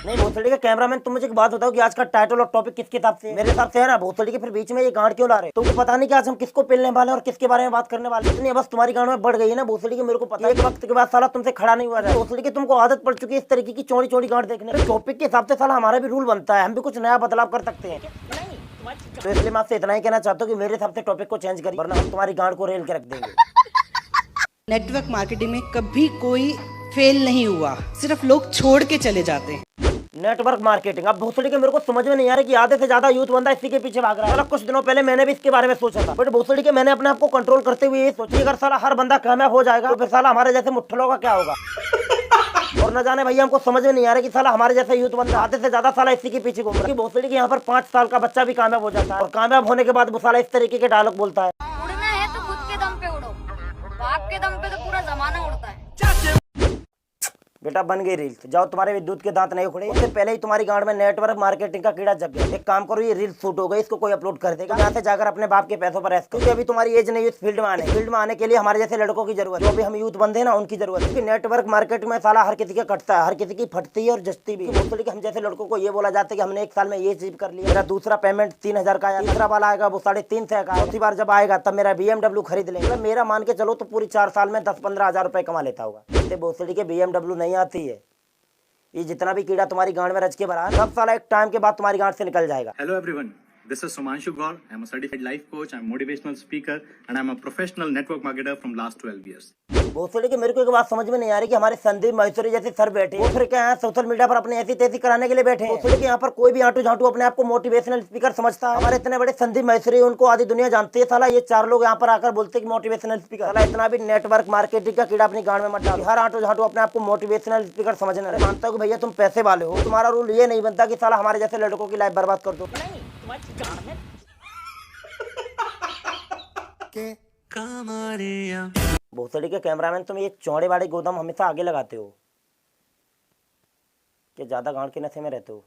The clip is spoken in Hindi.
नहीं भोसड़ी के कैमरामैन, तुम मुझे एक बात बताओ कि आज का टाइटल और टॉपिक किसके हिसाब से है? मेरे हिसाब से है ना भोसड़ी के, फिर बीच में ये गांड क्यों ला रहे? तुमको पता नहीं कि आज हम किसको पेलने वाले हैं और किसके बारे में बात करने वाले? इतनी बस तुम्हारी गांड में बढ़ गई है ना भोसड़ी की, मेरे को पता है। एक वक्त के बाद साला तुमसे खड़ा नहीं हुआ है भोसड़ी की, तुमको आदत पड़ चुकी है इस तरीके की चौड़ी चौड़ी गांड देखने। टॉपिक के हिसाब से साला हमारा भी रूल बनता है, हम भी कुछ नया बदलाव कर सकते हैं। तो इसलिए मैं आपसे इतना ही कहना चाहता हूँ कि मेरे हिसाब से टॉपिक को चेंज करिए, वरना हम तुम्हारी गांड को रेल के रख देंगे। नेटवर्क मार्केटिंग में कभी कोई फेल नहीं हुआ, सिर्फ लोग छोड़ के चले जाते हैं। नेटवर्क मार्केटिंग, अब भोसड़ी के मेरे को समझ में नहीं आ रहा कि आधे से ज्यादा यूथ बंदा इसी के पीछे भाग रहा है। कुछ दिनों पहले मैंने भी इसके बारे में सोचा था, बट भोसड़ी के मैंने अपने आप को कंट्रोल करते हुए ये सोची, अगर साला हर बंदा कामयाब हो जाएगा तो फिर साला हमारे जैसे मुठ्ठलों का क्या होगा। और न जाने भैया हमको समझ में नहीं आ रहा कि साला हमारे जैसे यूथ बंदा आधे से ज्यादा साला इसी के पीछे घूम रहा है। भोसड़ी के यहाँ पर 5 साल का बच्चा भी कामयाब हो जाता है, और कामयाब होने के बाद वो साला इस तरीके के डायलॉग बोलता है, उड़ना है तो खुद के दम पे उड़ो, बाप के दम पे तो पूरा जमाना उड़ता है। बेटा बन गई रील, जाओ तुम्हारे विद्युत के दांत नहीं उखड़े, उससे पहले ही तुम्हारी गांड में नेटवर्क मार्केटिंग का कीड़ा जग गया। एक काम करो, ये रील शूट हो गई, इसको कोई अपलोड कर देगा, यहाँ से जाकर अपने बाप के पैसों पर ऐश करो, क्योंकि अभी तुम्हारी एज नहीं है इस फील्ड में आने के लिए हमारे जैसे लड़कों की जरूरत है, जो भी हम यूथ बंदे ना उनकी जरूरत है। क्योंकि नेटवर्क मार्केटिंग में साला हर किसी का कटता है, हर किसी की फटती है और जचती भी। भोसड़ी हम जैसे लड़कों को ये बोला जाता है कि हमने 1 साल में ये अचीव कर लिया, मेरा दूसरा पेमेंट 3000 का आया, तीसरा वाला आएगा वो 350 का, चौथी बार जब आएगा तब मेरा BMW खरीद लेंगे। मेरा मान के चलो तो पूरी 4 साल में 10-15 हजार रुपए कमा लेता होगा। इससे भोसड़ी के BMW नहीं आती है, ये जितना भी कीड़ा तुम्हारी गांड में रच के भरा है सब साला एक टाइम के बाद तुम्हारी गांड से निकल जाएगा। Hello everyone, this is Sumanshu Gaur. I'm a certified life coach, I'm a motivational speaker, and I'm a professional network marketer from last 12 years. भोसड़ी की मेरे को एक बात समझ में नहीं आ रही कि हमारे संदीप महेश्वरी जैसे सर बैठे वो फिर क्या है सोशल मीडिया पर अपने ऐसी तैसी कराने के लिए बैठे हैं। भोसड़ी के यहाँ पर कोई भी आंटू झांटू अपने आप को मोटिवेशनल स्पीकर समझता है। हमारे इतने बड़े संदीप महेश्वरी, उनको आधी दुनिया जानती है, साला ये 4 लोग यहाँ पर आकर बोलते हैं कि मोटिवेशनल स्पीकर। साला इतना भी नेटवर्क मार्केटिंग का कीड़ा अपनी गांड में मत डालो, हर आंटू झांटू अपने आप को मोटिवेशनल स्पीकर समझना। मैं मानता हूँ भैया तुम पैसे वाले हो, तुम्हारा रूल ये नहीं बनता कि साला हमारे जैसे लड़कों की लाइफ बर्बाद कर दो। भोसड़ी के कैमरामैन, तुम ये चौड़े वाले गोदाम हमेशा आगे लगाते हो कि ज्यादा गांड के नशे में रहते हो।